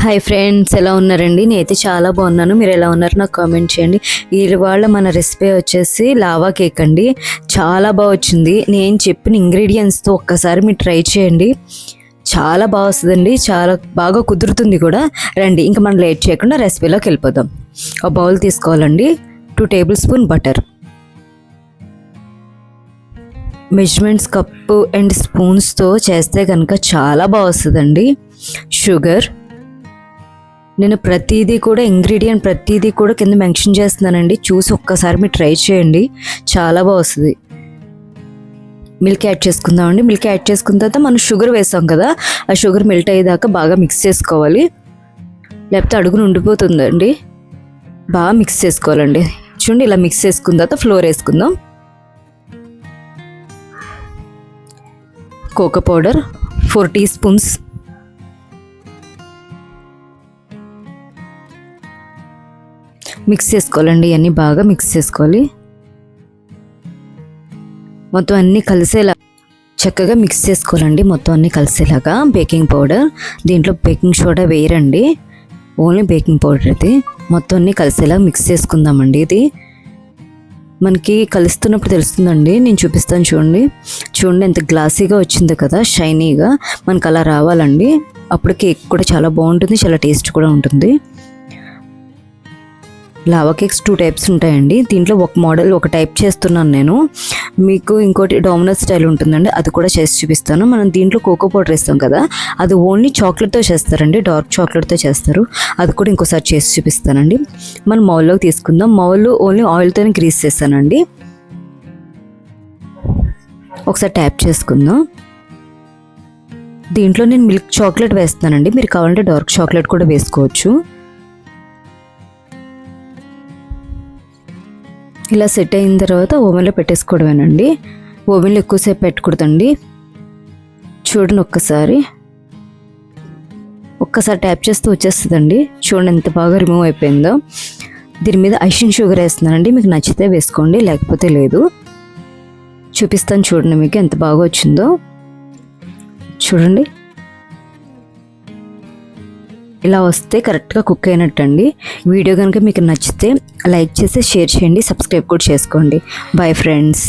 Hi friends, ఎలా ఉన్నారండి? నేనైతే చాలా బాగున్నాను. మీరు ఎలా ఉన్నారు నాకు కామెంట్ చేయండి. ఇవాళ మన రెసిపీ వచ్చేసి లావా కేక్ అండి. చాలా బాగా వచ్చింది. నేను చెప్పిన ఇంగ్రీడియంట్స్తో ఒక్కసారి మీరు ట్రై చేయండి. చాలా బాగా వస్తుందండి, చాలా బాగా కుదురుతుంది కూడా. రండి, ఇంకా మనం లేట్ చేయకుండా రెసిపీలోకి వెళ్ళిపోదాం. ఒక బౌల్ తీసుకోవాలండి. 2 tablespoon butter, measurements cup and స్పూన్స్తో చేస్తే కనుక చాలా బాగా వస్తుందండి. షుగర్, నేను ప్రతిదీ కూడా ఇంగ్రీడియంట్ ప్రతిదీ కూడా కింద మెన్షన్ చేస్తున్నానండి. చూసి ఒక్కసారి మీరు ట్రై చేయండి, చాలా బాగా వస్తుంది. మిల్క్ యాడ్ చేసుకుందామండి. మిల్క్ యాడ్ చేసుకున్న తర్వాత మనం షుగర్ వేసాం కదా, ఆ షుగర్ మెల్ట్ అయ్యేదాకా బాగా మిక్స్ చేసుకోవాలి, లేకపోతే అడుగున ఉండిపోతుందండి. బాగా మిక్స్ చేసుకోవాలండి. చూడండి, ఇలా మిక్స్ చేసుకున్న తర్వాత ఫ్లోర్ వేసుకుందాం. Cocoa powder 4 teaspoons, mix చేసుకోవాలండి. ఇవన్నీ బాగా మిక్స్ చేసుకోవాలి. మొత్తం అన్నీ కలిసేలా చక్కగా మిక్స్ చేసుకోవాలండి. మొత్తం అన్నీ కలిసేలాగా. బేకింగ్ పౌడర్, దీంట్లో బేకింగ్ సోడా వేయరండి, ఓన్లీ బేకింగ్ పౌడర్. ఇది మొత్తం అన్నీ కలిసేలా మిక్స్ చేసుకుందామండి. ఇది మనకి కలుస్తున్నప్పుడు తెలుస్తుందండి. నేను చూపిస్తాను చూడండి. చూడండి ఎంత గ్లాసీగా వచ్చింది కదా, షైనీగా. మనకు అలా రావాలండి. అప్పుడు కేక్ కూడా చాలా బాగుంటుంది, చాలా టేస్ట్ కూడా ఉంటుంది. లావా కేక్స్ 2 టైప్స్ ఉంటాయండి. దీంట్లో ఒక టైప్ చేస్తున్నాను నేను. మీకు ఇంకోటి డోమినోస్ స్టైల్ ఉంటుందండి, అది కూడా చేసి చూపిస్తాను. మనం దీంట్లో కోకో పౌడర్ వేస్తాం కదా, అది ఓన్లీ చాక్లెట్తో చేస్తారండి, డార్క్ చాక్లెట్తో చేస్తారు. అది కూడా ఇంకోసారి చేసి చూపిస్తానండి. మనం మౌల్లోకి తీసుకుందాం. మౌల్ ఓన్లీ ఆయిల్తోనే గ్రీస్ చేస్తానండి. ఒకసారి ట్యాప్ చేసుకుందాం. దీంట్లో నేను మిల్క్ చాక్లెట్ వేస్తానండి, మీరు కావాలంటే డార్క్ చాక్లెట్ కూడా వేసుకోవచ్చు. ఇలా సెట్ అయిన తర్వాత ఓవెన్లో పెట్టేసుకోవడమేనండి. ఓవెన్లో ఎక్కువసేపు పెట్టకూడదండి. చూడండి, ఒక్కసారి ట్యాప్ చేస్తూ వచ్చేస్తుందండి. చూడండి ఎంత బాగా రిమూవ్ అయిపోయిందో. దీని మీద ఐషింగ్ షుగర్ వేస్తున్నానండి. మీకు నచ్చితే వేసుకోండి, లేకపోతే లేదు. చూపిస్తాను చూడండి మీకు ఎంత బాగా వచ్చిందో. చూడండి, ఇలా వస్తే కరెక్ట్గా కుక్ అయినట్టండి. వీడియో కనుక మీకు నచ్చితే లైక్ చేసి షేర్ చేయండి, సబ్స్క్రైబ్ కూడా చేసుకోండి. Bye friends.